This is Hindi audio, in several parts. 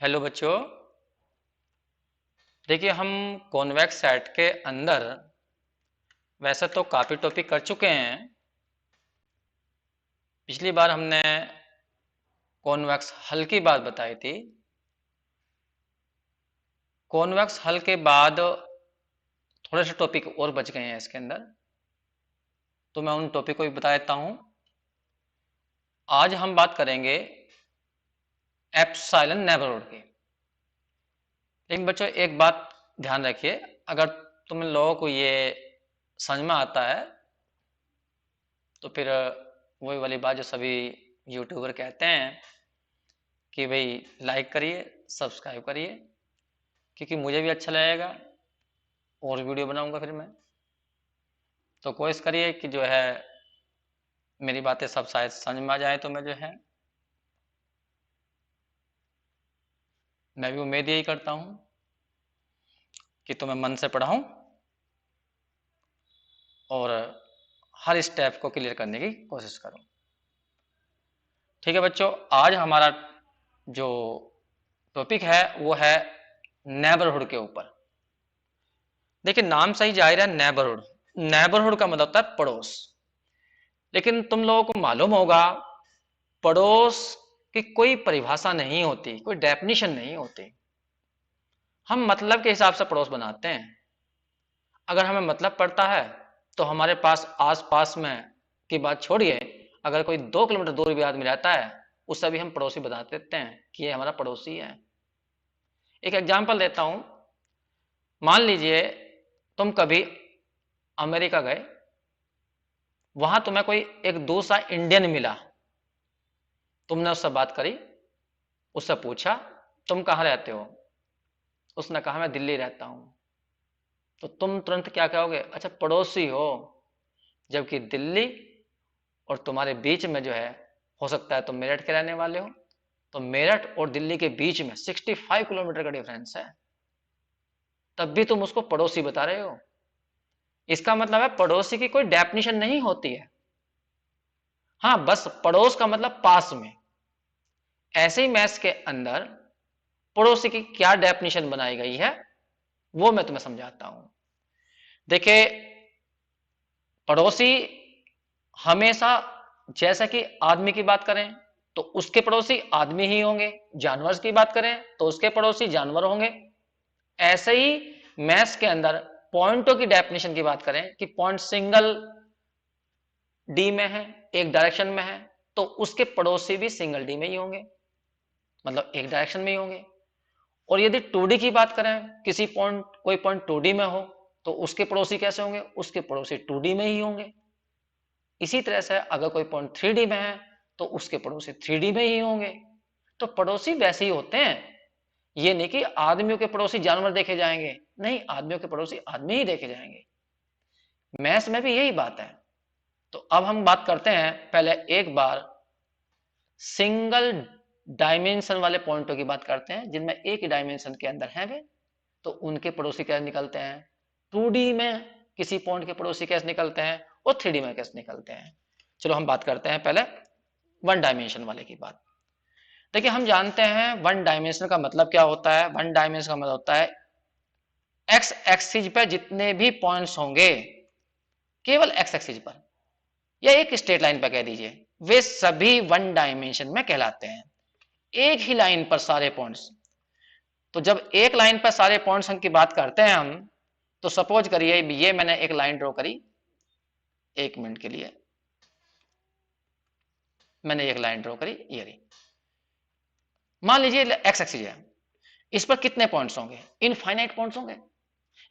हेलो बच्चों। देखिए हम कॉन्वेक्स सेट के अंदर वैसे तो काफ़ी टॉपिक कर चुके हैं। पिछली बार हमने कॉन्वेक्स हल की बात बताई थी। कॉन्वेक्स हल के बाद थोड़े से टॉपिक और बच गए हैं इसके अंदर, तो मैं उन टॉपिक को भी बता देता हूँ। आज हम बात करेंगे एप्सिलॉन नेबरहुड की। लेकिन बच्चों एक बात ध्यान रखिए, अगर तुम लोगों को ये समझ में आता है तो फिर वही वाली बात जो सभी यूट्यूबर कहते हैं कि भाई लाइक करिए, सब्सक्राइब करिए, क्योंकि मुझे भी अच्छा लगेगा और वीडियो बनाऊंगा फिर मैं। तो कोशिश करिए कि जो है मेरी बातें सब शायद समझ में आ जाए, तो मैं जो है मैं भी उम्मीद यही करता हूँ कि तुम्हें मन से पढ़ाऊँ और हर स्टेप को क्लियर करने की कोशिश करूँ। ठीक है बच्चों, आज हमारा जो टॉपिक है वो है नेबरहुड के ऊपर। देखिए नाम से ही जाहिर है नेबरहुड। नेबरहुड का मतलब होता है पड़ोस। लेकिन तुम लोगों को मालूम होगा पड़ोस की कोई परिभाषा नहीं होती, कोई डेफिनेशन नहीं होती। हम मतलब के हिसाब से पड़ोस बनाते हैं। अगर हमें मतलब पड़ता है तो हमारे पास आस पास में की बात छोड़िए, अगर कोई 2 किलोमीटर दूर भी आदमी रहता है उससे भी हम पड़ोसी बता देते हैं कि ये हमारा पड़ोसी है। एक एग्जाम्पल देता हूं। मान लीजिए तुम कभी अमेरिका गए, वहां तुम्हें कोई एक दूसरा इंडियन मिला, तुमने उससे बात करी, उससे पूछा तुम कहाँ रहते हो, उसने कहा मैं दिल्ली रहता हूं। तो तुम तुरंत क्या कहोगे, अच्छा पड़ोसी हो। जबकि दिल्ली और तुम्हारे बीच में जो है, हो सकता है तुम मेरठ के रहने वाले हो, तो मेरठ और दिल्ली के बीच में 65 किलोमीटर का डिफरेंस है, तब भी तुम उसको पड़ोसी बता रहे हो। इसका मतलब है पड़ोसी की कोई डेफिनेशन नहीं होती है। हाँ, बस पड़ोस का मतलब पास में। ऐसे ही मैथ्स के अंदर पड़ोसी की क्या डेफिनेशन बनाई गई है वो मैं तुम्हें समझाता हूं। देखिए पड़ोसी हमेशा, जैसा कि आदमी की बात करें तो उसके पड़ोसी आदमी ही होंगे, जानवर की बात करें तो उसके पड़ोसी जानवर होंगे। ऐसे ही मैथ्स के अंदर पॉइंटों की डेफिनेशन की बात करें कि पॉइंट सिंगल डी में है, एक डायरेक्शन में है, तो उसके पड़ोसी भी सिंगल डी में ही होंगे, मतलब एक डायरेक्शन में ही होंगे। और यदि 2D की बात करें, किसी पॉइंट कोई पॉइंट 2D में हो तो उसके पड़ोसी कैसे होंगे, उसके पड़ोसी 2D में ही होंगे। इसी तरह से अगर कोई पॉइंट 3D में है तो उसके पड़ोसी 3D में ही होंगे। तो पड़ोसी वैसे ही होते हैं। ये नहीं कि आदमियों के पड़ोसी जानवर देखे जाएंगे, नहीं, आदमियों के पड़ोसी आदमी ही देखे जाएंगे। मैथ्स में भी यही बात है। तो अब हम बात करते हैं पहले एक बार सिंगल डायमेंशन वाले पॉइंटों की बात करते हैं, जिनमें एक ही डायमेंशन के अंदर हैं वे, तो उनके पड़ोसी कैसे निकलते हैं। 2D में किसी पॉइंट के पड़ोसी कैसे निकलते हैं और 3D में कैसे निकलते हैं। चलो हम बात करते हैं पहले वन डायमेंशन वाले की बात। देखिए हम जानते हैं वन डायमेंशन का मतलब क्या होता है। वन डायमेंशन का मतलब होता है एक्स एक्सिस पर जितने भी पॉइंट्स होंगे, केवल एक्स एक्सिस पर या एक स्ट्रेट लाइन पर कह दीजिए, वे सभी वन डायमेंशन में कहलाते हैं। एक ही लाइन पर सारे पॉइंट्स। तो जब एक लाइन पर सारे पॉइंट्स की बात करते हैं हम, तो सपोज करिए ये मैंने एक लाइन ड्रॉ करी, 1 मिनट के लिए मैंने एक लाइन ड्रॉ करी, ये रही। मान लीजिए एक्स एक्सिस है, इस पर कितने पॉइंट्स होंगे, इनफाइनाइट पॉइंट्स होंगे।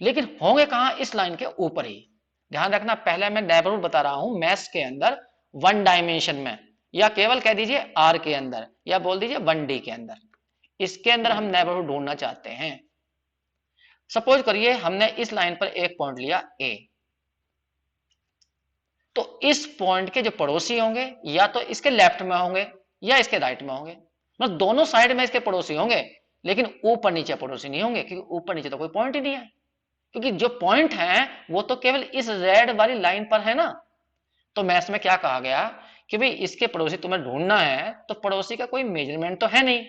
लेकिन होंगे कहां, इस लाइन के ऊपर ही। ध्यान रखना, पहले मैं नेबरहुड बता रहा हूं मैथ्स के अंदर वन डायमेंशन में, या केवल कह दीजिए आर के अंदर, या बोल दीजिए 1D के अंदर। इसके अंदर हम नेबरहुड ढूंढना चाहते हैं। सपोज करिए हमने इस लाइन पर एक पॉइंट लिया ए, तो इस पॉइंट के जो पड़ोसी होंगे या तो इसके लेफ्ट में होंगे या इसके राइट में होंगे, मतलब दोनों साइड में इसके पड़ोसी होंगे, लेकिन ऊपर नीचे पड़ोसी नहीं होंगे, क्योंकि ऊपर नीचे तो कोई पॉइंट ही नहीं है। क्योंकि जो पॉइंट है वो तो केवल इस रेड वाली लाइन पर है ना। तो मैथ्स में क्या कहा गया कि भाई इसके पड़ोसी तुम्हें ढूंढना है, तो पड़ोसी का कोई मेजरमेंट तो है नहीं,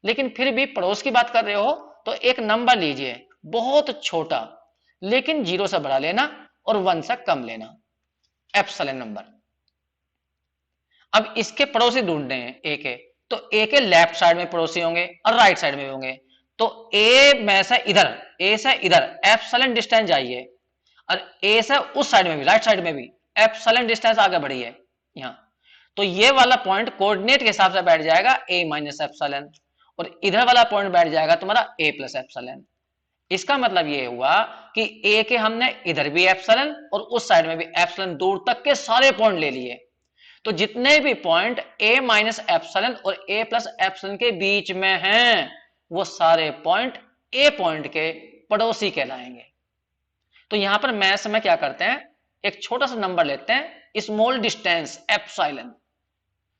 लेकिन फिर भी पड़ोस की बात कर रहे हो तो एक नंबर लीजिए बहुत छोटा, लेकिन 0 से बड़ा लेना और 1 से कम लेना, एप्सिलॉन नंबर। अब इसके पड़ोसी ढूंढने हैं ए के, तो ए के लेफ्ट साइड में पड़ोसी होंगे और राइट साइड में भी होंगे, तो ए में से इधर, ए से इधर एप्सिलॉन डिस्टेंस जाइए, और ए से उस साइड में भी, राइट साइड में भी एप्सिलॉन डिस्टेंस आगे बढ़िए यहां, तो ये वाला पॉइंट कोऑर्डिनेट के हिसाब से बैठ जाएगा ए माइनस एप्सिलॉन, और इधर वाला पॉइंट बैठ जाएगा तुम्हारा ए प्लस एप्सिलॉन। इसका मतलब ये हुआ कि ए के हमने इधर भी एप्सिलॉन और उस साइड में भी एप्सिलॉन दूर तक के सारे पॉइंट ले लिए, तो जितने भी पॉइंट ए माइनस एप्सिलॉन और ए प्लस एप्सिलॉन के बीच में हैं वो सारे पॉइंट ए पॉइंट के पड़ोसी कहलाएंगे। तो यहां पर मैथ्स में क्या करते हैं, एक छोटा सा नंबर लेते हैं स्मॉल डिस्टेंस एप्सिलॉन,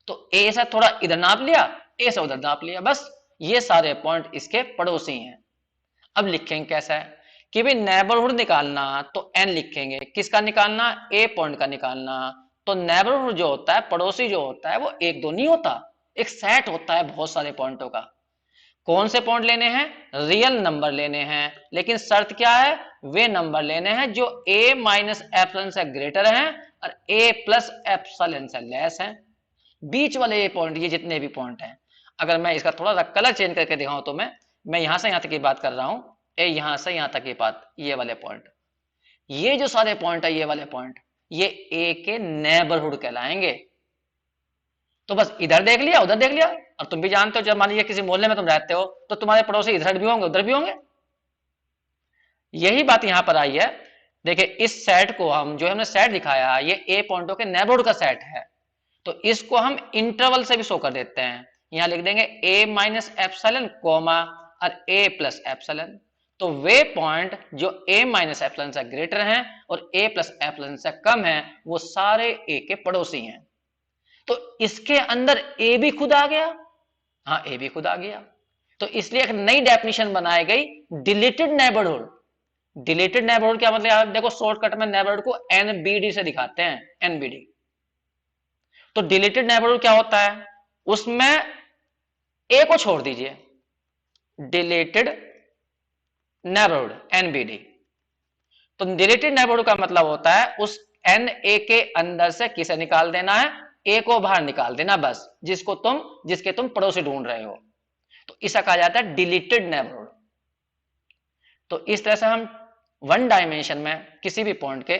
तो ए से थोड़ा इधर नाप लिया, ए से उधर नाप लिया, बस ये सारे पॉइंट इसके पड़ोसी हैं। अब लिखेंगे कैसा है कि भाई नेबरहुड निकालना, तो एन लिखेंगे, किसका निकालना, ए पॉइंट का निकालना। तो नेबरहुड जो होता है, पड़ोसी जो होता है, वो एक दो नहीं होता, एक सेट होता है बहुत सारे पॉइंटों का। कौन से पॉइंट लेने हैं, रियल नंबर लेने हैं, लेकिन शर्त क्या है, वे नंबर लेने हैं जो a माइनस एप्सिलॉन से ग्रेटर हैं और a प्लस एप्सिलॉन से लेस हैं। बीच वाले ये पॉइंट, ये जितने भी पॉइंट हैं, अगर मैं इसका थोड़ा सा कलर चेंज करके दिखाऊं तो मैं यहां से यहां तक की बात कर रहा हूं, ए यहां से यहां तक की बात, ये वाले पॉइंट, ये जो सारे पॉइंट है, ये वाले पॉइंट, ये ए के नेबरहुड कहलाएंगे। तो बस इधर देख लिया उधर देख लिया, और तुम भी जानते हो जब मान लीजिए किसी मोहल्ले में तुम रहते हो तो तुम्हारे पड़ोसी इधर भी होंगे उधर भी होंगे, यही बात यहां पर आई है। देखिए इस सेट को हम, जो हमने सेट दिखाया, ये ए पॉइंटों के नेबरहुड का सेट है, तो इसको हम इंटरवल से भी शो कर देते हैं। यहां लिख देंगे ए माइनस एप्सिलॉन कोमा और ए प्लस एप्सिलॉन, तो वे पॉइंट जो ए माइनस एप्सिलॉन से ग्रेटर हैं और ए प्लस एप्सिलॉन से कम है, वो सारे ए के पड़ोसी हैं। तो इसके अंदर ए भी खुद आ गया, हाँ ए भी खुद आ गया, तो इसलिए एक नई डेफिनेशन बनाई गई, डिलीटेड नेबरहुड। डिलीटेड नेबरहुड क्या मतलब, आप देखो शॉर्टकट में नेबरहुड को एनबीडी से दिखाते हैं, एनबीडी। तो डिलीटेड नेबरहुड क्या होता है, उसमें ए को छोड़ दीजिए, डिलीटेड नेबरहुड एनबीडी। तो डिलीटेड नेबरहुड का मतलब होता है उस एन ए के अंदर से किसे निकाल देना है, ए को बाहर निकाल देना, बस जिसके तुम पड़ोसी ढूंढ रहे हो, तो इसे कहा जाता है डिलीटेड नेबरहुड। तो इस तरह से हम वन डायमेंशन में किसी भी पॉइंट के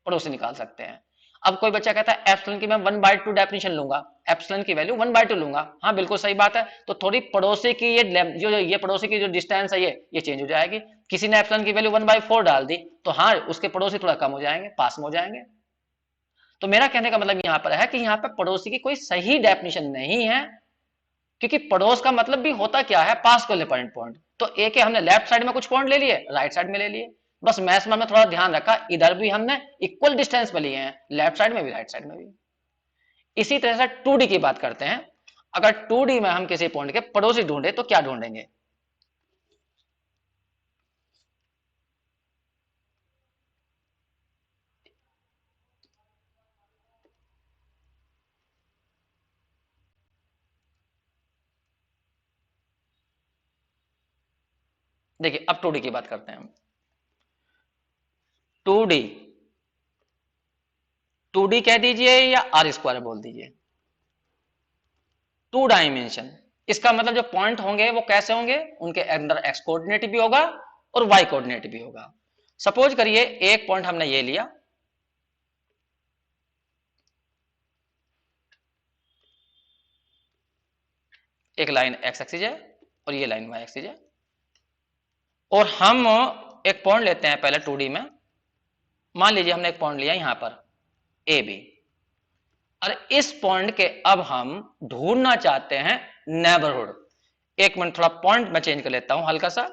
पड़ोसी निकाल सकते हैं। अब कोई बच्चा कहता है एप्सिलॉन की मैं 1/2 डेफिनेशन लूंगा, एप्सिलॉन की वैल्यू 1/2 लूंगा, हाँ बिल्कुल सही बात है, तो थोड़ी पड़ोसी की ये पड़ोसी की जो डिस्टेंस है ये चेंज हो जाएगी। किसी ने एप्सिलॉन की वैल्यू 1/4 डाल दी, तो हाँ उसके पड़ोसी थोड़ा कम हो जाएंगे, पास में हो जाएंगे। तो मेरा कहने का मतलब यहां पर है कि यहां पर पड़ोसी की कोई सही डेफिनेशन नहीं है, क्योंकि पड़ोस का मतलब भी होता क्या है, पास को ले पॉइंट। तो ए के हमने लेफ्ट साइड में कुछ पॉइंट ले लिए, राइट साइड में ले लिए, बस मैथ्स में थोड़ा ध्यान रखा, इधर भी हमने इक्वल डिस्टेंस पे लिए हैं, लेफ्ट साइड में भी राइट साइड में भी। इसी तरह से 2D की बात करते हैं। अगर 2D में हम किसी पॉइंट के पड़ोसी ढूंढे तो क्या ढूंढेंगे, देखिए अब 2D की बात करते हैं हम। 2D 2D कह दीजिए या आर स्क्वायर बोल दीजिए, 2 डायमेंशन, इसका मतलब जो पॉइंट होंगे वो कैसे होंगे, उनके अंदर एक्स कोऑर्डिनेट भी होगा और वाई कोऑर्डिनेट भी होगा। सपोज करिए एक पॉइंट हमने ये लिया, एक लाइन एक्स एक्सिस है और ये लाइन वाई एक्सिस है, और हम एक पॉइंट लेते हैं पहले 2D में, मान लीजिए हमने एक पॉइंट लिया यहां पर ए बी, और इस पॉइंट के अब हम ढूंढना चाहते हैं नेबरहुड। एक मिनट थोड़ा पॉइंट मैं चेंज कर लेता हूं हल्का सा,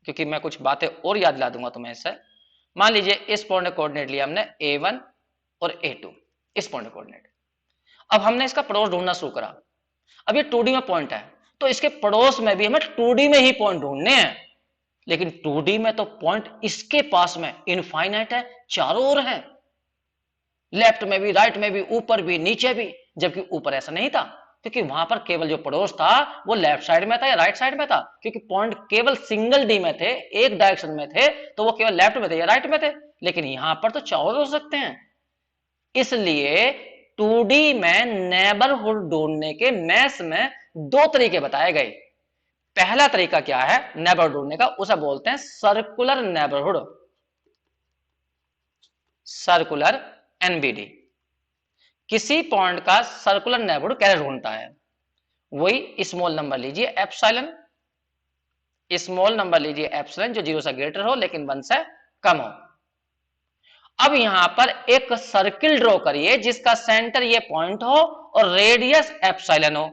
क्योंकि मैं कुछ बातें और याद दिला दूंगा तुम्हें इससे। मान लीजिए इस पॉइंट कोऑर्डिनेट लिया हमने A1 और A2, इस पॉइंट कोऑर्डिनेट। अब हमने इसका पड़ोस ढूंढना शुरू करा, अब ये 2D में पॉइंट है, तो इसके पड़ोस में भी हमें 2D में ही पॉइंट ढूंढने हैं, लेकिन 2D में तो पॉइंट इसके पास में इनफाइनाइट है, चारों ओर है, लेफ्ट में भी राइट में भी ऊपर भी नीचे भी, जबकि ऊपर ऐसा नहीं था, क्योंकि वहां पर केवल जो पड़ोस था वो लेफ्ट साइड में था या राइट साइड में था, क्योंकि पॉइंट केवल सिंगल डी में थे, एक डायरेक्शन में थे, तो वो केवल लेफ्ट में थे या राइट में थे। लेकिन यहां पर तो चारों हो सकते हैं। इसलिए 2D में नेबरहुड ढूंढने के मैथ्स में दो तरीके बताए गए। पहला तरीका क्या है नेबरहुड ढूंढने का, उसे बोलते हैं सर्कुलर नेबरहुड, सर्कुलर एनबीडी। किसी पॉइंट का सर्कुलर नेबरहुड कैसे ढूंढता है? वही स्मॉल नंबर लीजिए एप्सिलॉन, स्मॉल नंबर लीजिए एप्सिलॉन जो 0 से ग्रेटर हो लेकिन 1 से कम हो। अब यहां पर एक सर्किल ड्रॉ करिए जिसका सेंटर ये पॉइंट हो और रेडियस एप्सिलॉन हो।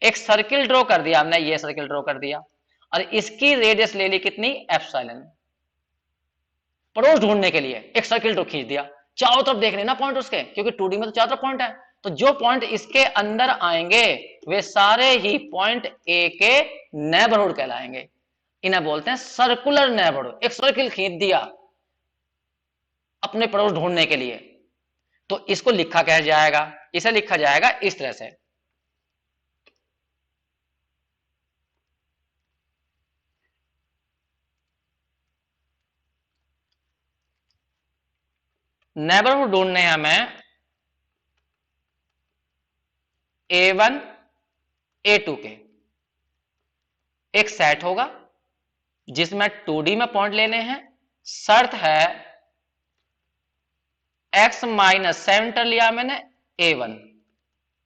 एक सर्किल ड्रॉ कर दिया हमने, ये सर्किल ड्रॉ कर दिया और इसकी रेडियस ले ली कितनी, एप्सिलॉन। पड़ोस ढूंढने के लिए एक सर्किल ड्रॉ खींच दिया, चारों तरफ देख लेना पॉइंट उसके, क्योंकि 2D में तो चारों तरफ पॉइंट है। तो जो पॉइंट इसके अंदर आएंगे वे सारे ही पॉइंट ए के नेबरहुड कहलाएंगे। इन्हें बोलते हैं सर्कुलर नेबरहुड। एक सर्किल खींच दिया अपने पड़ोस ढूंढने के लिए, तो इसको लिखा कैसे जाएगा? इसे लिखा जाएगा इस तरह से, नेबरहुड ढूंढने हमें A1 A2 के एक सेट होगा जिसमें 2D में पॉइंट लेने हैं। शर्त है x माइनस सेंटर लिया मैंने A1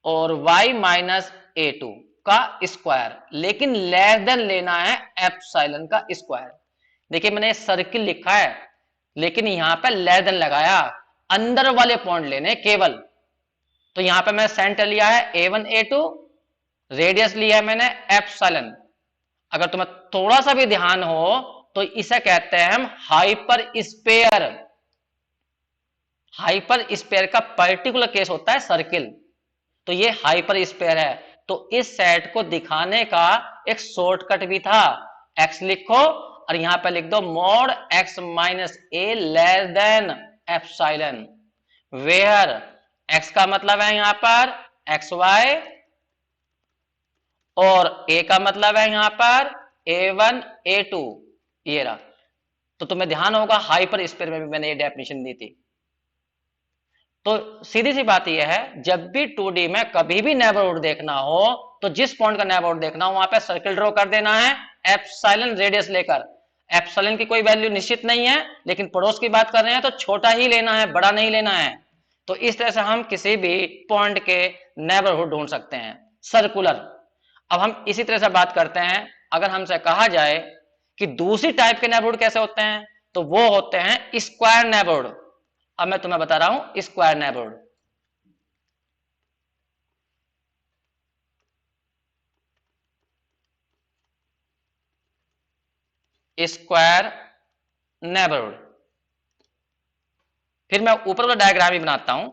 और y माइनस A2 का स्क्वायर, लेकिन लेस देन लेना है एप्सिलॉन का स्क्वायर। देखिए मैंने सर्किल लिखा है लेकिन यहां पे लेस देन लगाया, अंदर वाले पॉइंट लेने केवल। तो यहां पे मैं सेंटर लिया है A1 A2, रेडियस लिया है मैंने एप्सिलॉन। अगर तुम्हें थोड़ा सा भी ध्यान हो तो इसे कहते हैं हम हाइपर स्पेयर। हाइपर स्पेयर का पर्टिकुलर केस होता है सर्किल, तो ये हाइपर स्पेयर है। तो इस सेट को दिखाने का एक शॉर्टकट भी था, x लिखो और यहां पे लिख दो mod x minus a less than epsilon, where x का मतलब है यहां पर xy और a का मतलब है यहां पर A1 A2। ये रहा। तो तुम्हें ध्यान होगा हाइपर स्पेयर में भी मैंने ये डेफिनेशन दी थी। तो सीधी सी बात यह है जब भी 2D में कभी भी नेबरहुड देखना हो तो जिस पॉइंट का नेबरहुड देखना हो वहां पे सर्किल ड्रॉ कर देना है एप्सिलॉन रेडियस लेकर। एप्सिलॉन की कोई वैल्यू निश्चित नहीं है, लेकिन पड़ोस की बात कर रहे हैं तो छोटा ही लेना है, बड़ा नहीं लेना है। तो इस तरह से हम किसी भी पॉइंट के नेबरहुड ढूंढ सकते हैं सर्कुलर। अब हम इसी तरह से बात करते हैं, अगर हमसे कहा जाए कि दूसरी टाइप के नेबरहुड कैसे होते हैं तो वो होते हैं स्क्वायर नेबरहुड। अब मैं तुम्हें बता रहा हूं स्क्वायर नेबरहुड। स्क्वायर नेबरहुड, फिर मैं ऊपर वाला डायग्राम ही बनाता हूं।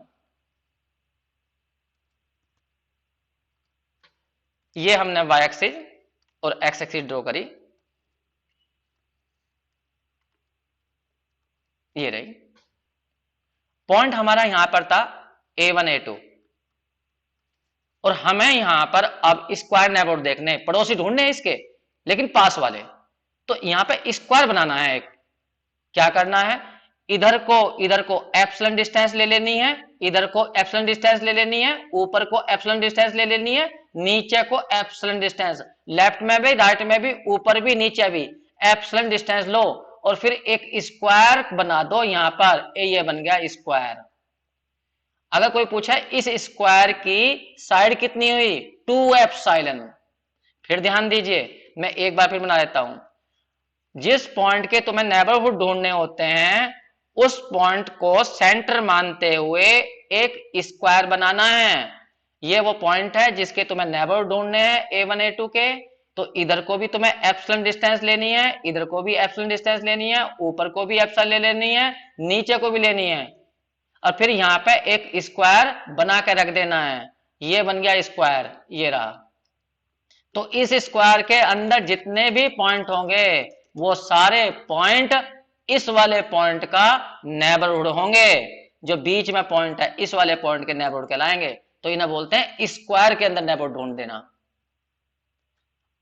ये हमने y एक्सिस और x एक्सिस ड्रॉ करी, ये रही। पॉइंट हमारा यहां पर था A1 A2 और हमें यहां पर अब स्क्वायर नेबरहुड देखने, पड़ोसी ढूंढने इसके लेकिन पास वाले। तो यहां पे स्क्वायर बनाना है एक। क्या करना है, इधर को एप्सिलॉन डिस्टेंस ले लेनी है, इधर को एप्सिलॉन डिस्टेंस ले लेनी है, ऊपर को एप्सिलॉन डिस्टेंस ले लेनी है, नीचे को एप्सिलॉन डिस्टेंस, लेफ्ट में भी राइट में भी ऊपर भी नीचे भी एप्सिलॉन डिस्टेंस लो और फिर एक स्क्वायर बना दो। यहां पर ये बन गया स्क्वायर। अगर कोई पूछे इस स्क्वायर की साइड कितनी हुई, 2 एप्सिलॉन। फिर ध्यान दीजिए, मैं एक बार फिर बना देता हूं। जिस पॉइंट के तुम्हें नेबरहुड ढूंढने होते हैं उस पॉइंट को सेंटर मानते हुए एक स्क्वायर बनाना है। ये वो पॉइंट है जिसके तुम्हें नेबरहुड ढूंढने हैं A1 A2 के। तो इधर को भी तुम्हें एप्सिलॉन डिस्टेंस लेनी है, इधर को भी एप्सिलॉन डिस्टेंस लेनी है, ऊपर को भी एप्सिलॉन ले लेनी है, नीचे को भी लेनी है और फिर यहां पे एक स्क्वायर बना के रख देना है। ये बन गया स्क्वायर, ये रहा। तो इस स्क्वायर के अंदर जितने भी पॉइंट होंगे वो सारे पॉइंट इस वाले पॉइंट का नेबरहुड होंगे। जो बीच में पॉइंट है इस वाले पॉइंट के नेबरहुड कहलाएंगे। तो इन्हें बोलते हैं स्क्वायर के अंदर नेबरहुड ढूंढ देना।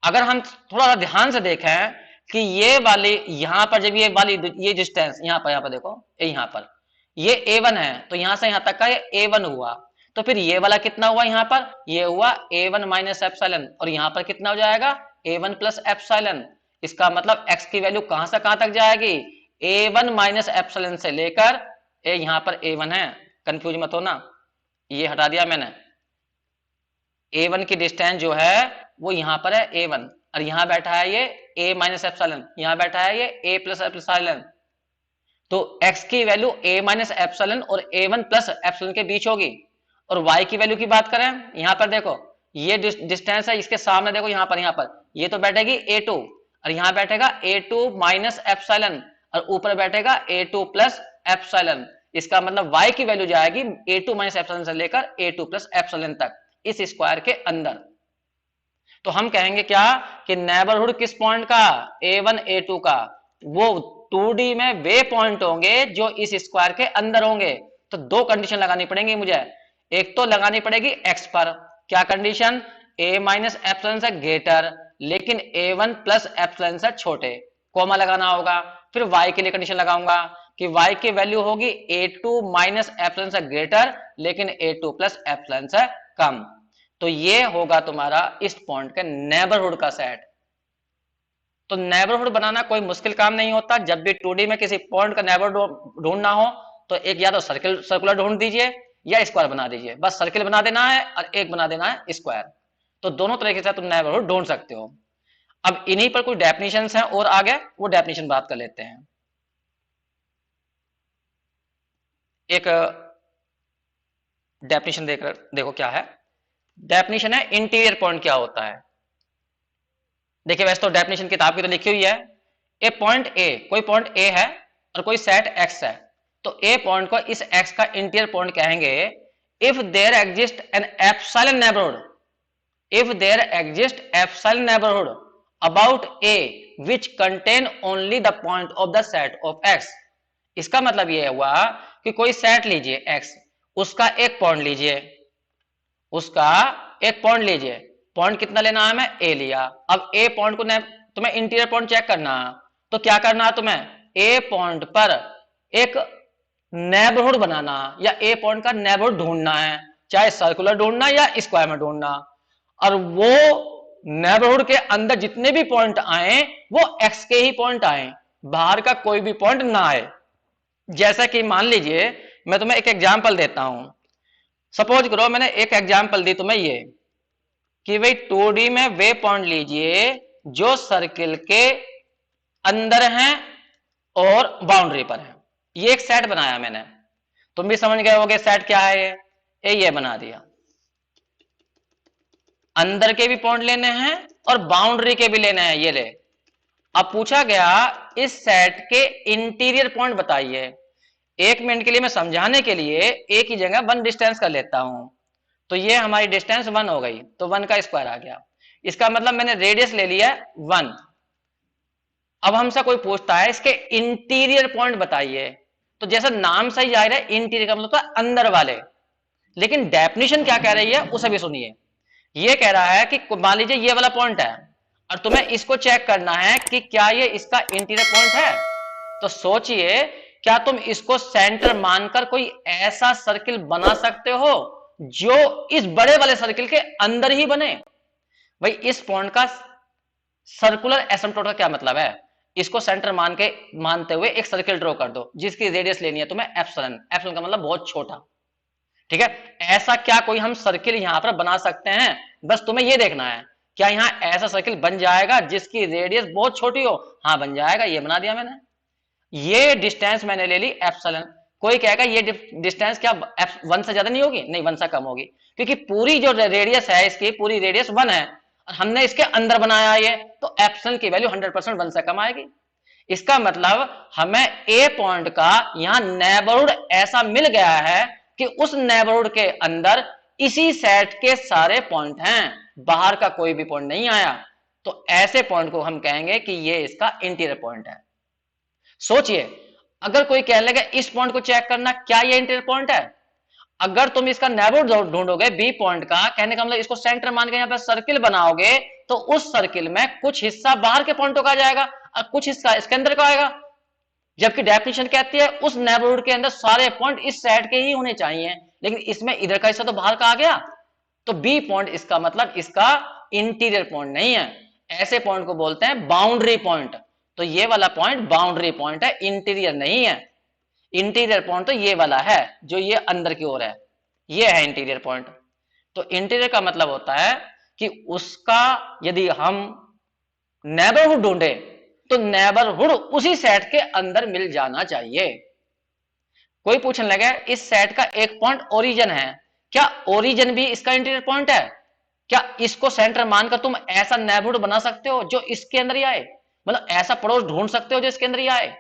अगर हम थोड़ा सा ध्यान से देखें कि ये वाली यहां पर जब ये वाली ये डिस्टेंस यहां पर देखो यहां पर ये A1 है, तो यहां से यहां तक का ये A1 हुआ, तो फिर ये वाला कितना हुआ यहां पर, ये हुआ A1 माइनस एप्सिलॉन, और यहां पर कितना हो जाएगा A1 प्लस एप्सिलॉन। इसका मतलब x की वैल्यू कहां से कहां तक जाएगी, A1 माइनस एप्सिलॉन से लेकर यहां पर A1 है, कंफ्यूज मत होना, ये हटा दिया मैंने। A1 की डिस्टेंस जो है वो यहां पर है A1, और यहां बैठा है ये A माइनस एप्सिलॉन, यहां बैठा है ये A प्लस एप्सिलॉन। तो x की वैल्यू A माइनस एप्सिलॉन और A1 प्लस एप्सिलॉन के बीच होगी। और y की वैल्यू की बात करें, यहां पर देखो ये डिस्टेंस है, इसके सामने देखो यहां पर ये तो बैठेगी A2, और यहां बैठेगा A2 माइनस एप्सिलॉन, और ऊपर बैठेगा A2 प्लस एप्सिलॉन। इसका मतलब y की वैल्यू जाएगी A2 माइनस एप्सिलॉन से लेकर A2 प्लस एप्सिलॉन तक इस स्क्वायर के अंदर। तो हम कहेंगे क्या कि नेबरहुड किस पॉइंट का, A1 A2 का, वो 2D में वे पॉइंट होंगे जो इस स्क्वायर के अंदर होंगे। तो दो कंडीशन लगानी पड़ेंगी मुझे, एक तो लगानी पड़ेगी x पर, क्या कंडीशन, A माइनस एप्सिलॉन से ग्रेटर लेकिन A1 प्लस एप्सिलॉन से छोटे, कोमा लगाना होगा। फिर y के लिए कंडीशन लगाऊंगा कि y की वैल्यू होगी A2 माइनस एप्सिलॉन से ग्रेटर लेकिन A2 प्लस एप्सिलॉन से कम। तो ये होगा तुम्हारा इस पॉइंट के नेबरहुड का सेट। तो नेबरहुड बनाना कोई मुश्किल काम नहीं होता। जब भी 2D में किसी पॉइंट का नेबरहुड ढूंढना हो तो एक या तो सर्कुलर ढूंढ दीजिए या स्क्वायर बना दीजिए, बस सर्किल बना देना है और एक बना देना है स्क्वायर। तो दोनों तरीके से तुम नेबरहुड ढूंढ सकते हो। अब इन्हीं पर कुछ डेफिनेशंस हैं और आगे वो डेफिनेशन बात कर लेते हैं। एक डेफिनेशन देखो क्या है। डेफिनेशन है इंटीरियर पॉइंट क्या होता है। देखिए वैसे तो डेफिनेशन किताब की तो लिखी हुई है, ए पॉइंट ए, कोई पॉइंट ए है और कोई सेट एक्स है, तो ए पॉइंट को इस एक्स का इंटीरियर पॉइंट कहेंगे if there exist an epsilon neighbourhood, if there exist epsilon neighbourhood about a which contain only the point of the set of x. इसका मतलब यह हुआ कि कोई सेट लीजिए एक्स, उसका एक पॉइंट लीजिए, उसका एक पॉइंट लीजिए, पॉइंट कितना लेना है, हमें ए लिया। अब ए पॉइंट को तुम्हें इंटीरियर पॉइंट चेक करना है, तो क्या करना है तुम्हें, ए पॉइंट पर एक नेबरहुड बनाना या ए पॉइंट का नेबरहुड ढूंढना है, चाहे सर्कुलर ढूंढना या स्क्वायर में ढूंढना। और वो नेबरहुड के अंदर जितने भी पॉइंट आए वो एक्स के ही पॉइंट आए, बाहर का कोई भी पॉइंट ना आए। जैसा कि मान लीजिए मैं तुम्हें एक एग्जांपल देता हूं, सपोज करो मैंने एक एग्जांपल दी तुम्हें ये कि भाई 2D में वे पॉइंट लीजिए जो सर्किल के अंदर हैं और बाउंड्री पर हैं। ये एक सेट बनाया मैंने, तुम भी समझ गए होगे सेट क्या है। ये बना दिया, अंदर के भी पॉइंट लेने हैं और बाउंड्री के भी लेने हैं, ये ले। अब पूछा गया इस सेट के इंटीरियर पॉइंट बताइए। एक मिनट के लिए मैं समझाने के लिए एक ही जगह वन डिस्टेंस कर लेता हूं। तो ये हमारी डिस्टेंस 1 हो गई, तो 1 का स्क्वायर आ गया। इसका मतलब मैंने रेडियस ले लिया 1। अब हमसे कोई पूछता है इसके इंटीरियर पॉइंट बताइए, तो जैसा नाम से ही जाहिर है इंटीरियर का मतलब तो अंदर वाले, लेकिन डेफिनेशन क्या कह रही है उसे भी सुनिए। ये कह रहा है कि मान लीजिए ये वाला पॉइंट है और तुम्हें इसको चेक करना है कि क्या ये इसका इंटीरियर पॉइंट है। तो सोचिए क्या तुम इसको सेंटर मानकर कोई ऐसा सर्किल बना सकते हो जो इस बड़े वाले सर्किल के अंदर ही बने। भाई इस पॉइंट का सर्कुलर एसिम्प्टोट का क्या मतलब है, इसको सेंटर मानते हुए एक सर्किल ड्रॉ कर दो जिसकी रेडियस लेनी है तुम्हें एप्सिलॉन, एप्सिलॉन का मतलब बहुत छोटा, ठीक है। ऐसा क्या कोई हम सर्किल यहां पर बना सकते हैं, बस तुम्हें यह देखना है क्या यहां ऐसा सर्किल बन जाएगा जिसकी रेडियस बहुत छोटी हो। हाँ बन जाएगा, ये बना दिया मैंने। ये डिस्टेंस मैंने ले ली एप्सिलॉन। कोई कहेगा ये डिस्टेंस क्या 1 से ज्यादा नहीं होगी, नहीं 1 से कम होगी, क्योंकि पूरी जो रेडियस है इसकी पूरी रेडियस 1 है और हमने इसके अंदर बनाया ये, तो एप्सिलॉन की वैल्यू 100% 1 से कम आएगी। इसका मतलब हमें ए पॉइंट का यहां नेबरहुड ऐसा मिल गया है कि उस नेबरहुड के अंदर इसी सेट के सारे पॉइंट हैं, बाहर का कोई भी पॉइंट नहीं आया। तो ऐसे पॉइंट को हम कहेंगे कि ये इसका इंटीरियर पॉइंट है। सोचिए अगर कोई कहने लगे इस पॉइंट को चेक करना क्या ये इंटीरियर पॉइंट है, अगर तुम इसका नेबरहुड ढूंढोगे बी पॉइंट का, कहने का मतलब इसको सेंटर मान के यहाँ पे सर्किल बनाओगे, तो उस सर्किल में कुछ हिस्सा बाहर के पॉइंटों का जाएगा और कुछ हिस्सा इसके अंदर का आएगा। जबकि डेफिनेशन कहती है उस नेबरहुड के अंदर सारे पॉइंट इस साइड के ही होने चाहिए, लेकिन इसमें इधर का हिस्सा तो बाहर का आ गया। तो बी पॉइंट इसका मतलब इसका इंटीरियर पॉइंट नहीं है। ऐसे पॉइंट को बोलते हैं बाउंड्री पॉइंट। तो ये वाला पॉइंट बाउंड्री पॉइंट है, इंटीरियर नहीं है। इंटीरियर पॉइंट तो ये वाला है जो ये अंदर की ओर है, ये है इंटीरियर पॉइंट। तो इंटीरियर का मतलब होता है कि उसका यदि हम नेबरहुड ढूंढे तो नेबरहुड उसी सेट के अंदर मिल जाना चाहिए। कोई पूछने लगा इस सेट का एक पॉइंट ओरिजिन है, क्या ओरिजिन भी इसका इंटीरियर पॉइंट है? क्या इसको सेंटर मानकर तुम ऐसा नेबरहुड बना सकते हो जो इसके अंदर ही आए, मतलब ऐसा पड़ोस ढूंढ सकते हो जो इसके अंदर ही आए?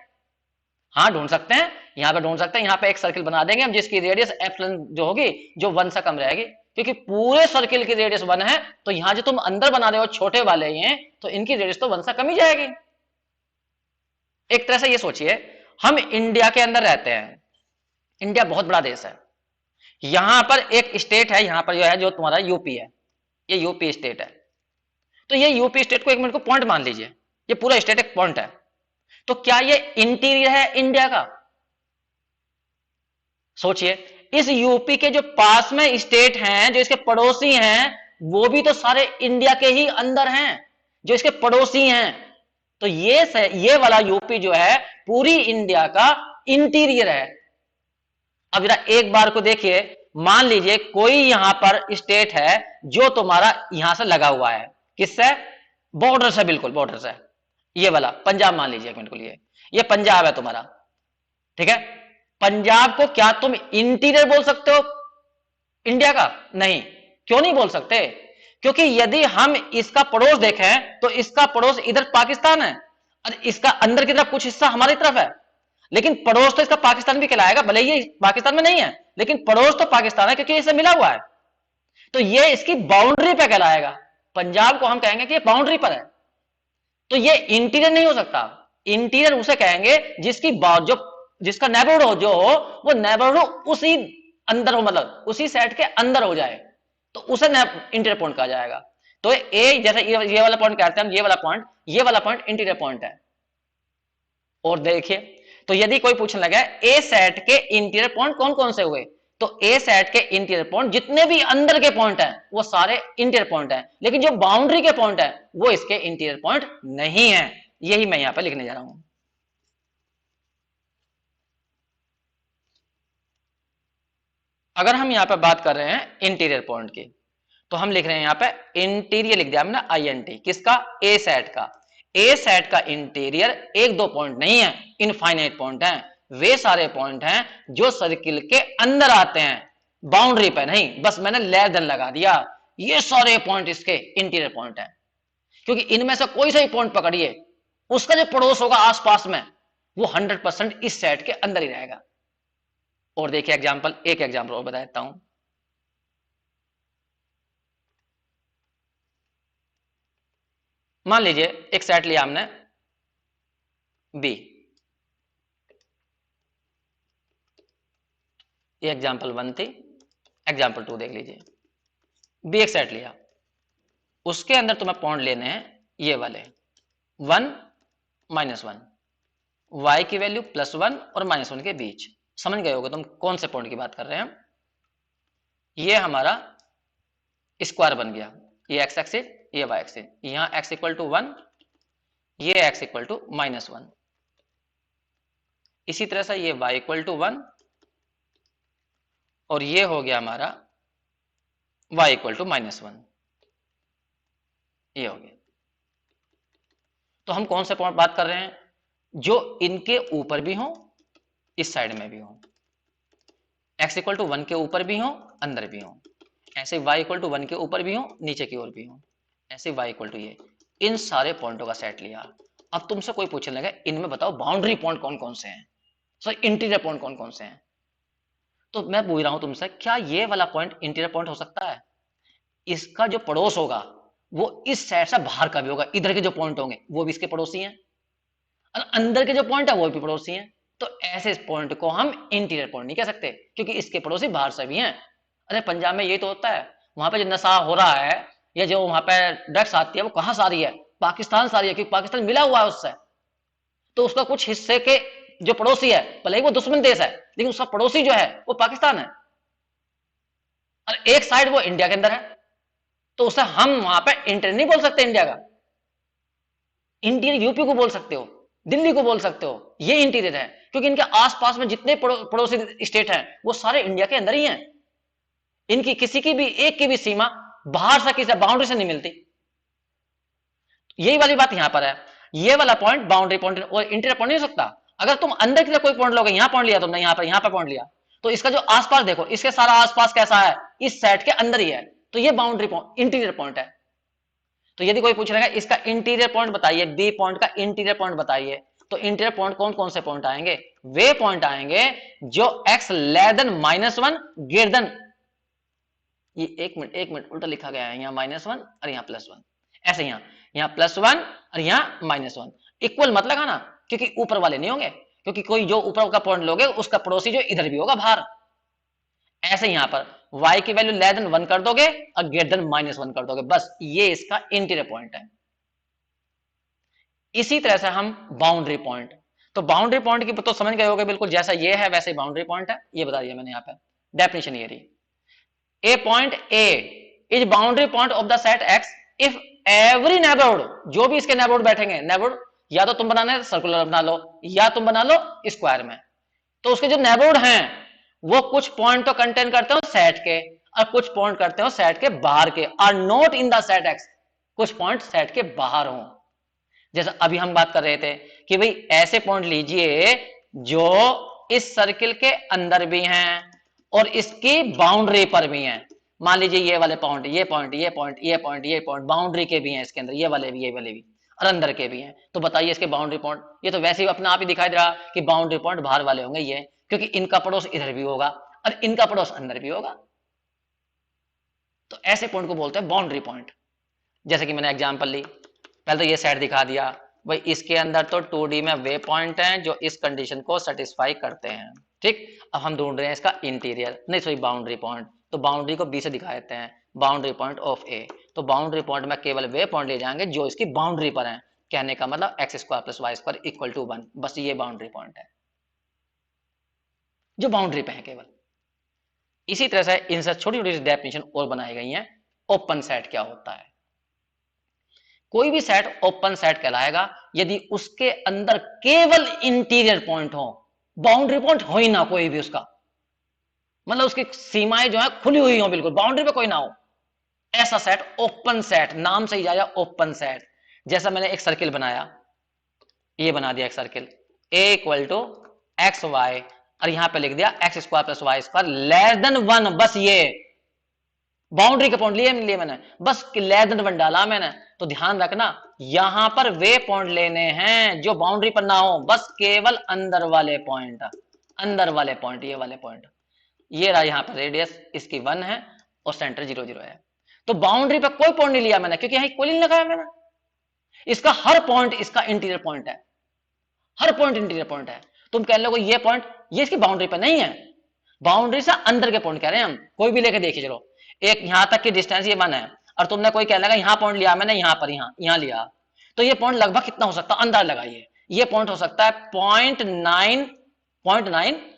हाँ ढूंढ सकते हैं, यहां पे ढूंढ सकते हैं। यहां पे एक सर्किल बना देंगे हम जिसकी रेडियस एप्सिलॉन जो होगी जो 1 से कम रहेगी, क्योंकि पूरे सर्किल की रेडियस 1 है, तो यहां जो तुम अंदर बना रहे हो छोटे वाले ही हैं, तो इनकी रेडियस तो 1 से कम ही जाएगी। एक तरह से ये सोचिए, हम इंडिया के अंदर रहते हैं, इंडिया बहुत बड़ा देश है, यहां पर एक स्टेट है, यहां पर जो है जो तुम्हारा यूपी है, ये यूपी स्टेट है। तो ये यूपी स्टेट को एक मिनट को पॉइंट मान लीजिए, ये पूरा स्टेट एक पॉइंट है। तो क्या ये इंटीरियर है इंडिया का? सोचिए, इस यूपी के जो पास में स्टेट हैं, जो इसके पड़ोसी हैं, वो भी तो सारे इंडिया के ही अंदर हैं, जो इसके पड़ोसी हैं। तो ये वाला यूपी जो है पूरी इंडिया का इंटीरियर है। अब जरा एक बार को देखिए, मान लीजिए कोई यहां पर स्टेट है जो तुम्हारा यहां से लगा हुआ है, किससे? बॉर्डर से, बिल्कुल बॉर्डर से। ये वाला पंजाब मान लीजिए एक मिनट के लिए, ये पंजाब है तुम्हारा, ठीक है। पंजाब को क्या तुम इंटीरियर बोल सकते हो इंडिया का? नहीं। क्यों नहीं बोल सकते? क्योंकि यदि हम इसका पड़ोस देखें तो इसका पड़ोस इधर पाकिस्तान है और इसका अंदर की तरफ कुछ हिस्सा हमारी तरफ है, लेकिन पड़ोस तो इसका पाकिस्तान भी कहलाएगा, भले ये पाकिस्तान में नहीं है, लेकिन पड़ोस तो पाकिस्तान है क्योंकि इससे मिला हुआ है। तो ये इसकी बाउंड्री पे कहलाएगा। पंजाब को हम कहेंगे कि ये बाउंड्री पर है, तो ये इंटीरियर नहीं हो सकता। इंटीरियर उसे कहेंगे जिसकी जो जिसका नेबरहुड जो हो वो नेबरहुड उसी अंदर हो, मतलब उसी सेट के अंदर हो जाए, तो उसे इंटीरियर पॉइंट कहा जाएगा। तो ए जैसे ये वाला पॉइंट कहते हैं, ये वाला पॉइंट इंटीरियर पॉइंट है। और देखिए, तो यदि कोई पूछने लगा ए सेट के इंटीरियर पॉइंट कौन कौन से हुए, तो ए सेट के इंटीरियर पॉइंट जितने भी अंदर के पॉइंट हैं वो सारे इंटीरियर पॉइंट हैं, लेकिन जो बाउंड्री के पॉइंट है वो इसके इंटीरियर पॉइंट नहीं है। यही मैं यहां पर लिखने जा रहा हूं। अगर हम यहां पर बात कर रहे हैं इंटीरियर पॉइंट की, तो हम लिख रहे हैं यहां पे इंटीरियर, लिख दिया हमने INT, किसका? ए सेट का। ए सेट का इंटीरियर एक दो पॉइंट नहीं है, इनफाइनाइट पॉइंट है। वे सारे पॉइंट हैं जो सर्किल के अंदर आते हैं, बाउंड्री पे नहीं। बस मैंने लेस देन लगा दिया, ये सारे पॉइंट इसके इंटीरियर पॉइंट है, क्योंकि इनमें से कोई सा ही पॉइंट पकड़िए, उसका जो पड़ोस होगा आसपास में वो 100% इस सेट के अंदर ही रहेगा। और देखिए एग्जाम्पल, एक एग्जाम्पल और बता देता हूं। मान लीजिए एक सेट लिया हमने बी, ये एग्जाम्पल 1 थी। एग्जाम्पल 2 देख लीजिए। बी एक सेट लिया, उसके अंदर तुम्हें पॉइंट लेने हैं ये वाले 1 -1, y की वैल्यू +1 और -1 के बीच। समझ गए होगे तुम कौन से पॉइंट की बात कर रहे हैं। ये हमारा स्क्वायर बन गया, ये x एक्सिस, ये y एक्सिस, यहां x = 1, ये x = -1, इसी तरह से ये y = 1 और ये हो गया हमारा y = -1, ये हो गया। तो हम कौन से पॉइंट बात कर रहे हैं? जो इनके ऊपर भी हो, इस साइड में भी हो, x = 1 के ऊपर भी हो, अंदर भी हो, ऐसे y = 1 के ऊपर भी हो, नीचे की ओर भी हो, ऐसे y = ये, इन सारे पॉइंटों का सेट लिया। अब तुमसे कोई पूछने लगा इनमें बताओ बाउंड्री पॉइंट कौन कौन से हैं, सर इंटीरियर पॉइंट कौन कौन से हैं, तो मैं पूछ रहा हूं तुमसे, क्या ये वाला पॉइंट इंटीरियर पॉइंट हो सकता है? इसका जो पड़ोस होगा वो इस साइड से बाहर का भी होगा, इधर के जो पॉइंट होंगे वो भी इसके पड़ोसी हैं, और अंदर के जो पॉइंट है वो भी पड़ोसी हैं। तो ऐसे पॉइंट को हम इंटीरियर पॉइंट नहीं कह सकते, क्योंकि इसके पड़ोसी बाहर से भी हैं। अरे पंजाब में ये तो होता है, वहां पे जो नशा हो रहा है या जो वहां पे ड्रग्स आती है वो कहां से आ रही है? पाकिस्तान से आ रही है, क्योंकि पाकिस्तान मिला हुआ है उससे। तो उसका कुछ हिस्से के जो पड़ोसी है, भले ही वो दुश्मन देश है, लेकिन उसका पड़ोसी जो है वो पाकिस्तान है, और एक साइड वो इंडिया के अंदर है। तो उसे हम वहां पे इंटर नहीं बोल सकते इंडिया का। इंटीरियर यूपी को बोल सकते हो, दिल्ली को बोल सकते हो, ये इंटीरियर है, क्योंकि इनके आसपास में जितने पड़ोसी स्टेट हैं वो सारे इंडिया के अंदर ही हैं। इनकी किसी की भी एक की भी सीमा बाहर से किसी बाउंड्री से नहीं मिलती। यही वाली बात यहां पर है। ये वाला पॉइंट बाउंड्री पॉइंट और इंटीरियर पॉइंट नहीं हो सकता। अगर तुम अंदर की तरफ कोई पॉइंट लोगे, यहां पॉइंट लिया तुमने, यहां पर पॉइंट लिया, तो इसका जो आसपास देखो, इसके सारा आसपास कैसा है, इस सेट के अंदर ही है, तो ये बाउंड्री पॉइंट इंटीरियर पॉइंट है। तो यदि कोई पूछ रहा है इसका इंटीरियर पॉइंट बताइए, बी पॉइंट का इंटीरियर पॉइंट बताइए, तो इंटीरियर पॉइंट कौन कौन से पॉइंट आएंगे? वे पॉइंट आएंगे जो x less than -1 greater than, ये एक मिनट उल्टा लिखा गया है, यहाँ -1 और यहाँ +1, ऐसे यहाँ +1 और यहाँ -1, इक्वल मत लगाना, क्योंकि ऊपर वाले नहीं होंगे, क्योंकि कोई जो ऊपर का पॉइंट लोगे उसका पड़ोसी जो इधर भी होगा बाहर। ऐसे यहां पर y की वैल्यू लेस देन 1 कर दोगे और ग्रेटर देन -1 कर दोगे, बस ये इसका इंटीरियर पॉइंट है। इसी तरह से हम बाउंड्री पॉइंट, तो बाउंड्री पॉइंट की तो समझ गए होगे बिल्कुल, जैसा ये है वैसे बाउंड्री पॉइंट है। ये बता दिया मैंने यहाँ पे, डेफिनेशन ये रही। A point a is boundary point of the set x if every neighbourhood, जो भी इसके नेबरहुड बैठेंगे, नेबरहुड या तो तुम बनाने सर्कुलर बना लो या तुम बना लो स्क्वायर में, तो उसके जो नेबरहुड हैं वो कुछ पॉइंट तो कंटेन करते हो सेट के और कुछ पॉइंट करते हो सेट के बाहर के, are not in the set x, कुछ पॉइंट सेट के बाहर हो। जैसा अभी हम बात कर रहे थे कि भाई ऐसे पॉइंट लीजिए जो इस सर्किल के अंदर भी हैं और इसकी बाउंड्री पर भी हैं। मान लीजिए ये वाले पॉइंट, ये पॉइंट, ये पॉइंट, ये पॉइंट, ये पॉइंट बाउंड्री के भी हैं इसके अंदर, ये वाले भी और अंदर के भी हैं। तो बताइए इसके बाउंड्री पॉइंट, ये तो वैसे ही अपने आप ही दिखाई दे रहा कि बाउंड्री पॉइंट बाहर वाले होंगे ये, क्योंकि इनका पड़ोस इधर भी होगा और इनका पड़ोस अंदर भी होगा। तो ऐसे पॉइंट को बोलते हैं बाउंड्री पॉइंट। जैसे कि मैंने एग्जांपल ली, पहले तो ये सेट दिखा दिया, भाई इसके अंदर तो 2D में वे पॉइंट हैं जो इस कंडीशन को सेटिस्फाई करते हैं, ठीक। अब हम ढूंढ रहे हैं इसका इंटीरियर, नहीं सॉरी बाउंड्री पॉइंट, तो बाउंड्री को बी से दिखा देते हैं, बाउंड्री पॉइंट ऑफ ए। तो बाउंड्री पॉइंट में केवल वे पॉइंट ले जाएंगे जो इसकी बाउंड्री पर हैं, कहने का मतलब x² + y² = 1, बस ये बाउंड्री पॉइंट है जो बाउंड्री पे है केवल। इसी तरह से इनसे छोटी छोटी डेफिनेशन और बनाई गई हैं। ओपन सेट क्या होता है? कोई भी सेट ओपन सेट कहलाएगा यदि उसके अंदर केवल इंटीरियर पॉइंट हो, बाउंड्री पॉइंट हो ही ना कोई भी उसका, मतलब उसकी सीमाएं जो है खुली हुई हो बिल्कुल, बाउंड्री पे कोई ना हो, ऐसा सेट ओपन सेट, नाम से ही जाएगा ओपन सेट। जैसा मैंने एक सर्किल बनाया, ये बना दिया एक सर्किल a = xy और यहां पे लिख दिया x² + y² लेस देन 1, बस ये बाउंड्री के पॉइंट लिए मैंने, बस लेस देन 1 डाला मैंने। तो ध्यान रखना यहां पर वे पॉइंट लेने हैं जो बाउंड्री पर ना हो, बस केवल अंदर वाले पॉइंट, अंदर वाले पॉइंट, ये वाले पॉइंट। ये रहा यहां पर रेडियस इसकी 1 है और सेंटर 0 0 है। तो बाउंड्री पर कोई पॉइंट नहीं लिया मैंने, क्योंकि यहां कोई नहीं लगाया मैंने। इसका हर पॉइंट इसका इंटीरियर पॉइंट है, हर पॉइंट इंटीरियर पॉइंट है। तुम कह लो ये पॉइंट ये इसकी बाउंड्री पर नहीं है, बाउंड्री से अंदर के पॉइंट कह रहे हैं हम। कोई भी लेके देखिए, चलो एक यहां तक की डिस्टेंस ये 1 है और तुमने कोई कहने लगा यहां पॉइंट लिया मैंने, यहां पर यहां लिया, तो ये पॉइंट लगभग कितना हो सकता है, अंदाज लगाइए। ये पॉइंट हो सकता है 0.9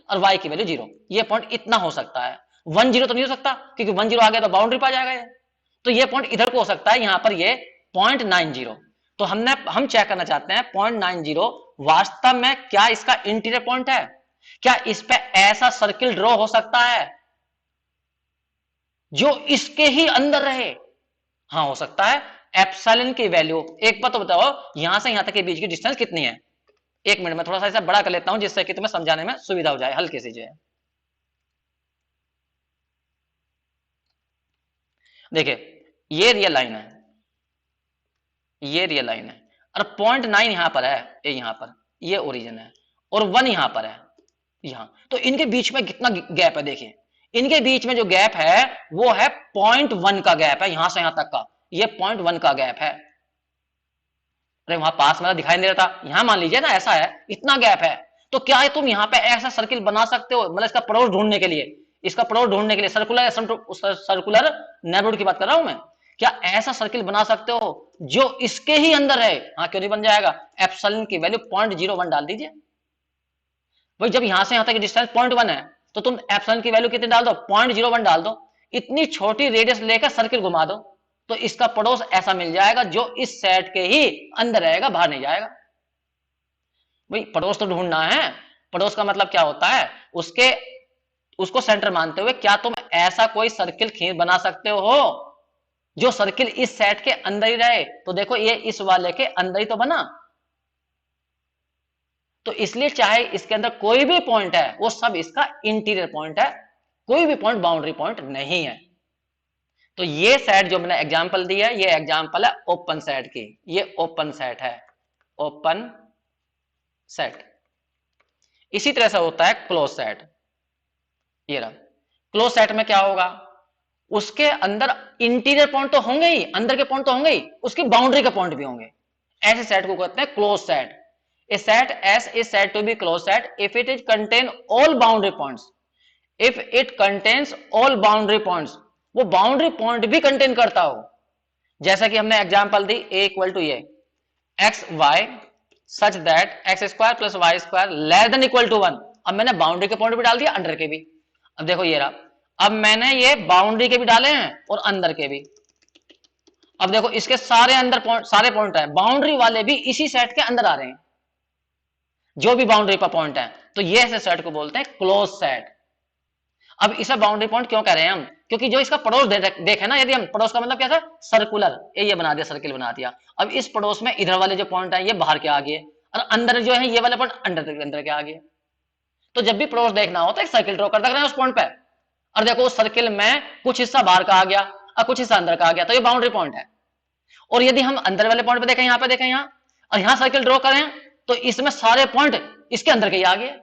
और y की वैल्यू 0, ये पॉइंट इतना हो सकता है। 1 0 तो नहीं हो सकता, क्योंकि 1 0 आ गया तो बाउंड्री पर आ जाएगा ये। तो ये पॉइंट इधर को हो सकता है, यहां पर ये 0.90। तो हम चेक करना चाहते हैं 0.90 वास्तव में क्या इसका इंटीरियर पॉइंट है, क्या इस पे ऐसा सर्किल ड्रॉ हो सकता है जो इसके ही अंदर रहे? हाँ हो सकता है। एप्सिलॉन की वैल्यू, एक बात तो बताओ यहां से यहां तक के बीच की डिस्टेंस कितनी है? एक मिनट में थोड़ा सा ऐसा बड़ा कर लेता हूं जिससे कि तुम्हें समझाने में सुविधा हो जाए, हल्की सी जो है। देखिए ये रियल लाइन है, ये रियल लाइन है और 0.9 यहां पर है, ये यहां पर ये ओरिजिन है और 1 यहां पर है यहां। तो इनके बीच में कितना गैप है? देखिए इनके बीच में जो गैप है वो है 0.1 का गैप है, यहां से यहां तक का ये 0.1 का गैप है। अरे वहां पास में दिखाई नहीं देता, यहां मान लीजिए ना ऐसा है, इतना गैप है। तो क्या है तुम यहाँ पे ऐसा सर्किल बना सकते हो, मतलब इसका पड़ोस ढूंढने के लिए, इसका पड़ोस ढूंढने के लिए, सर्कुलर नेबरहुड की बात कर रहा हूं मैं, क्या ऐसा सर्किल बना सकते हो जो इसके ही अंदर है? हाँ, क्यों नहीं बन जाएगा? एप्सिलॉन की वैल्यू 0.01 डाल दीजिए। भाई जब यहां से यहां तक डिस्टेंस 0.1 है तो तुम एप्सिलॉन की वैल्यू कितनी डाल दो? 0.01 डाल दो। इतनी छोटी रेडियस लेकर सर्किल घुमा दो तो इसका पड़ोस ऐसा मिल जाएगा जो इस सेट के ही अंदर रहेगा, बाहर नहीं जाएगा। भाई पड़ोस तो ढूंढना है। पड़ोस का मतलब क्या होता है? उसको सेंटर मानते हुए क्या तुम ऐसा कोई सर्किल खींच बना सकते हो जो सर्किल इस सेट के अंदर ही रहे? तो देखो ये इस वाले के अंदर ही तो बना, तो इसलिए चाहे इसके अंदर कोई भी पॉइंट है वो सब इसका इंटीरियर पॉइंट है, कोई भी पॉइंट बाउंड्री पॉइंट नहीं है। तो ये सेट जो मैंने एग्जांपल दी है, ये एग्जांपल है ओपन सेट की, ये ओपन सेट है, ओपन सेट। इसी तरह से होता है क्लोज सेट। ये रहा क्लोज सेट में क्या होगा, उसके अंदर इंटीरियर पॉइंट तो होंगे ही, अंदर के पॉइंट तो होंगे ही, उसकी बाउंड्री के पॉइंट भी होंगे। ऐसे सेट को कहते हैं close set. A set S is said to be closed set if it is contain all boundary points. If it contains all boundary points, वो बाउंड्री पॉइंट भी कंटेन करता हो। जैसा कि हमने एग्जांपल दी a इक्वल टू ये x y such that x square plus y square less than equal to 1। अब मैंने बाउंड्री के पॉइंट भी डाल दिया, अंडर के भी। अब देखो ये रहा, अब मैंने ये बाउंड्री के भी डाले हैं और अंदर के भी। अब देखो इसके सारे अंदर पॉइंट, सारे पॉइंट है, बाउंड्री वाले भी इसी सेट के अंदर आ रहे हैं, जो भी बाउंड्री पर पॉइंट है। तो ये ऐसे सेट को बोलते हैं क्लोज सेट। अब इसे बाउंड्री पॉइंट क्यों कह रहे हैं हम? क्योंकि जो इसका पड़ोस देखे ना, यदि हम पड़ोस का मतलब क्या था, सर्कुलर, ये बना दिया, सर्किल बना दिया। अब इस पड़ोस में इधर वाले जो पॉइंट है ये बाहर के आ गए और अंदर जो है ये वाले पॉइंट अंदर के आ गए। तो जब भी पड़ोस देखना हो तो एक सर्किल ड्रॉ कर देना उस पॉइंट पे, और देखो उस सर्किल में कुछ हिस्सा बाहर का आ गया और कुछ हिस्सा अंदर का आ गया, तो ये बाउंड्री पॉइंट है। और यदि हम अंदर वाले पॉइंट पे देखें, यहाँ पे देखें, यहाँ और यहाँ सर्किल ड्रॉ करें, तो इसमें सारे पॉइंट इसके अंदर के ही आ गए।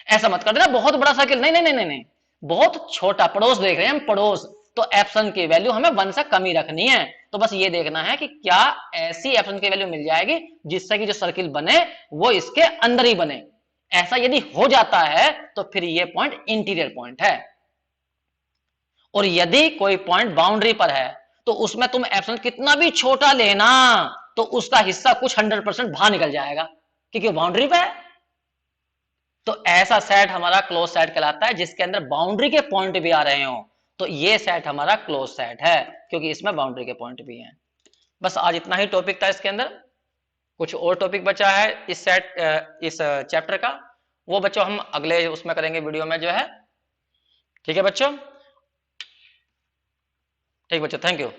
ऐसा मत कर देना बहुत बड़ा सर्किल, नहीं नहीं नहीं नहीं, बहुत छोटा पड़ोस देख रहे हैं हम, पड़ोस। तो एप्सिलॉन की वैल्यू हमें 1 से कम ही रखनी है। तो बस ये देखना है कि क्या ऐसी एप्सिलॉन की वैल्यू मिल जाएगी जिससे कि जो सर्किल बने वो इसके अंदर ही बने। ऐसा यदि हो जाता है तो फिर ये पॉइंट इंटीरियर पॉइंट है। और यदि कोई पॉइंट बाउंड्री पर है तो उसमें तुम एप्सिलॉन कितना भी छोटा लेना तो उसका हिस्सा कुछ 100% बाहर निकल जाएगा, क्योंकि बाउंड्री पे है। तो ऐसा सेट हमारा क्लोज सेट कहलाता है जिसके अंदर बाउंड्री के पॉइंट भी आ रहे हो। तो ये सेट हमारा क्लोज सेट है क्योंकि इसमें बाउंड्री के पॉइंट भी हैं। बस आज इतना ही टॉपिक था इसके अंदर। कुछ और टॉपिक बचा है इस चैप्टर का, वो बच्चों हम अगले उसमें करेंगे वीडियो में जो है। ठीक है बच्चों, ठीक बच्चों, थैंक यू।